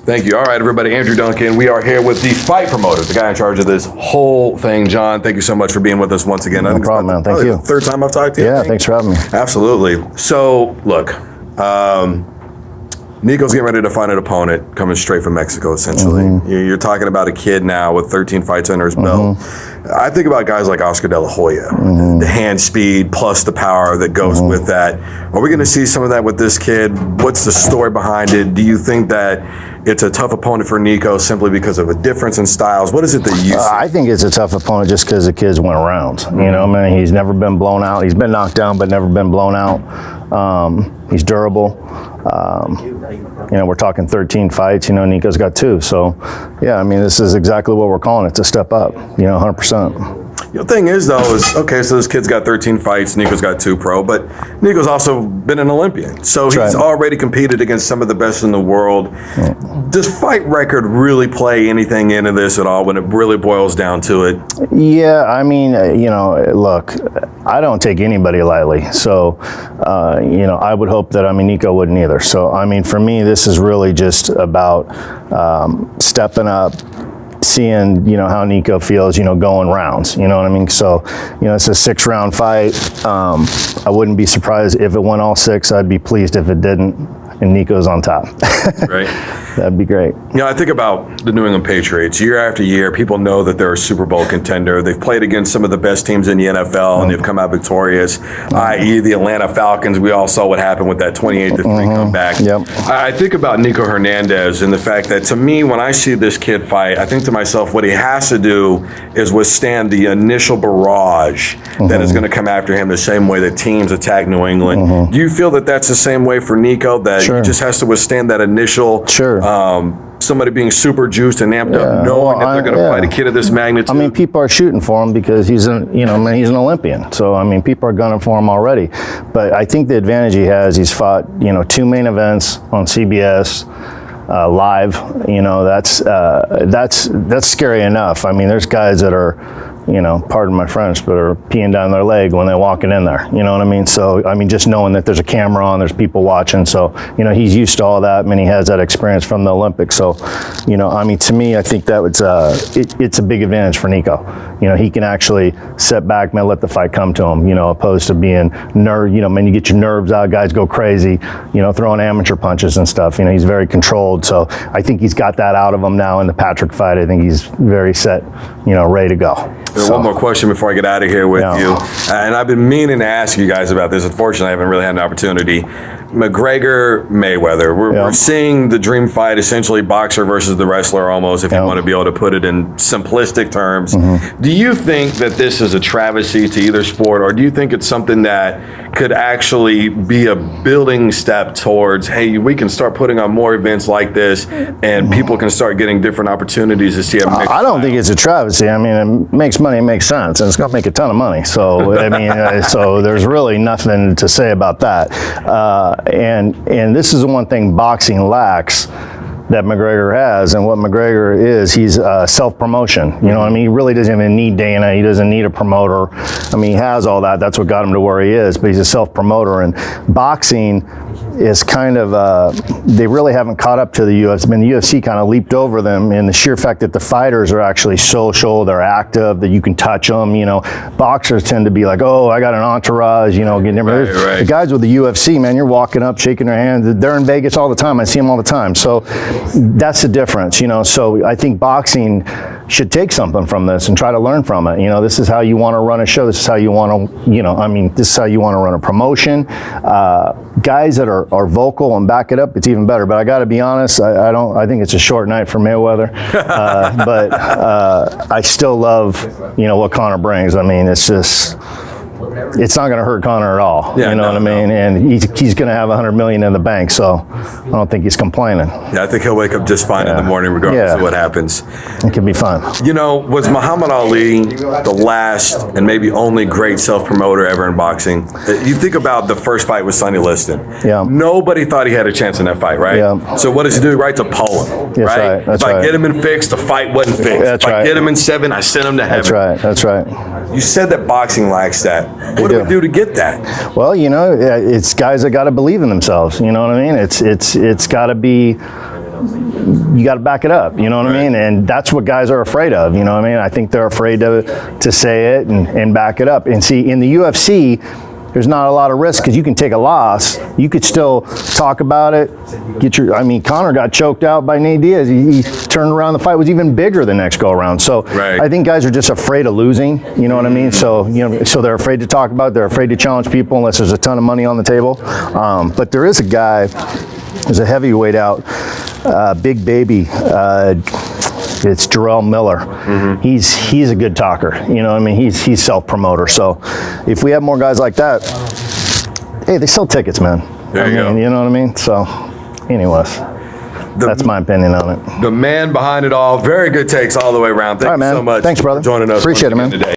Thank you. All right, everybody. Andrew Duncan. We are here with the fight promoter, the guy in charge of this whole thing. John, thank you so much for being with us once again. No problem, man. Thank you. Third time I've talked to you. Yeah, thanks for having me. Absolutely. So, look, Nico's getting ready to find an opponent coming straight from Mexico, essentially. Mm-hmm. You're talking about a kid now with 13 fights under his belt. I think about guys like Oscar De La Hoya, the hand speed plus the power that goes with that. Are we going to see some of that with this kid? What's the story behind it? Do you think that it's a tough opponent for Nico simply because of a difference in styles? What is it that you see? I think it's a tough opponent just because the kids went around. You know, I mean, he's never been blown out. He's been knocked down, but never been blown out. He's durable. You know, we're talking 13 fights. You know, Nico's got 2. So, yeah, I mean, this is exactly what we're calling it, to step up, you know, 100%. The thing is, though, is, okay, so this kid's got 13 fights, Nico's got 2 pro, but Nico's also been an Olympian. So he's already competed against some of the best in the world. Does fight record really play anything into this at all when it really boils down to it? Yeah, I mean, you know, look, I don't take anybody lightly. So, you know, I would hope that, I mean, Nico wouldn't either. So, I mean, for me, this is really just about stepping up, seeing, you know, how Nico feels, you know, going rounds, you know what I mean? So, you know, it's a 6-round fight. I wouldn't be surprised if it went all 6. I'd be pleased if it didn't, and Nico's on top. Right. That'd be great. You know, I think about the New England Patriots. Year after year, people know that they're a Super Bowl contender. They've played against some of the best teams in the NFL, and they've come out victorious, i.e. the Atlanta Falcons. We all saw what happened with that 28-3 comeback. Yep. I think about Nico Hernandez and the fact that, to me, when I see this kid fight, I think to myself, what he has to do is withstand the initial barrage that is going to come after him the same way that teams attack New England. Do you feel that that's the same way for Nico, that he just has to withstand that initial somebody being super juiced and amped up, knowing that they're going to fight a kid of this magnitude? I mean, people are shooting for him because he's an, you know, he's an Olympian. So, I mean, people are gunning for him already. But I think the advantage he has, he's fought, you know, 2 main events on CBS. Live, you know, that's scary enough. I mean, there's guys that are, you know, pardon my French, but are peeing down their leg when they're walking in there. You know what I mean? So, I mean, just knowing that there's a camera on, there's people watching. So, you know, he's used to all that. I mean, he has that experience from the Olympics. So, you know, I mean, to me, I think that was it's a big advantage for Nico. You know, he can actually sit back, man, let the fight come to him. You know, opposed to being you know, man, you get your nerves out, guys go crazy. You know, throwing amateur punches and stuff. You know, he's very controlled. So, I think he's got that out of him now in the Patrick fight. I think he's very set, you know, ready to go. So, one more question before I get out of here with you. And I've been meaning to ask you guys about this. Unfortunately, I haven't really had an opportunity. McGregor, Mayweather. We're seeing the dream fight, essentially boxer versus the wrestler almost, if you want to be able to put it in simplistic terms. Do you think that this is a travesty to either sport, or do you think it's something that could actually be a building step towards, hey, we can start putting on more events like this and people can start getting different opportunities to see a mixed I don't think it's a travesty. I mean, it makes money, it makes sense, and it's going to make a ton of money. So, I mean, so there's really nothing to say about that. And this is the one thing boxing lacks that McGregor has, and what McGregor is, he's self-promotion. You know what I mean? He really doesn't even need Dana. He doesn't need a promoter. I mean, he has all that. That's what got him to where he is, but he's a self-promoter. And boxing is kind of, they really haven't caught up to the UFC. I mean, the UFC kind of leaped over them in the sheer fact that the fighters are actually social, they're active, that you can touch them. You know, boxers tend to be like, oh, I got an entourage, you know, getting everything. Right. The guys with the UFC, man, you're walking up, shaking their hand. They're in Vegas all the time. I see them all the time. So that's the difference, you know. So I think boxing should take something from this and try to learn from it. You know, this is how you want to run a show. This is how you want to, you know, I mean, this is how you want to run a promotion. Guys that are vocal and back it up, it's even better. But I got to be honest, I think it's a short night for Mayweather. But I still love, you know, what Conor brings. I mean, it's just, it's not going to hurt Conor at all. Yeah, you know what I mean? And he's going to have $100 million in the bank, so I don't think he's complaining. Yeah, I think he'll wake up just fine in the morning regardless of what happens. It could be fun. You know, was Muhammad Ali the last and maybe only great self-promoter ever in boxing? You think about the first fight with Sonny Liston. Yeah. Nobody thought he had a chance in that fight, right? Yeah. So what does he do? He writes a poem, That's right. That's if I right. get him in fixed, the fight wasn't fixed. That's if I right. get him in 7, I send him to heaven. That's right. That's right. You said that boxing lacks that. What do we do to get that? Well, you know, it's guys that got to believe in themselves. You know what I mean? It's got to be you got to back it up. You know what I mean? And that's what guys are afraid of. You know what I mean? I think they're afraid to say it and back it up. And see, in the UFC, there's not a lot of risk because you can take a loss. You could still talk about it. Conor got choked out by Nate Diaz. He turned around. The fight was even bigger the next go around. So I think guys are just afraid of losing. You know what I mean? So so they're afraid to talk about it. They're afraid to challenge people unless there's a ton of money on the table. But there is a guy. There's a heavyweight out, big baby. It's Jarrell Miller. He's a good talker. You know what I mean? He's self-promoter. So if we have more guys like that, hey, they sell tickets, man. There you go. You know what I mean? So anyways, that's my opinion on it. The man behind it all. Very good takes all the way around. Thank you so much. Thanks, brother. For joining us. Appreciate it, man. Today.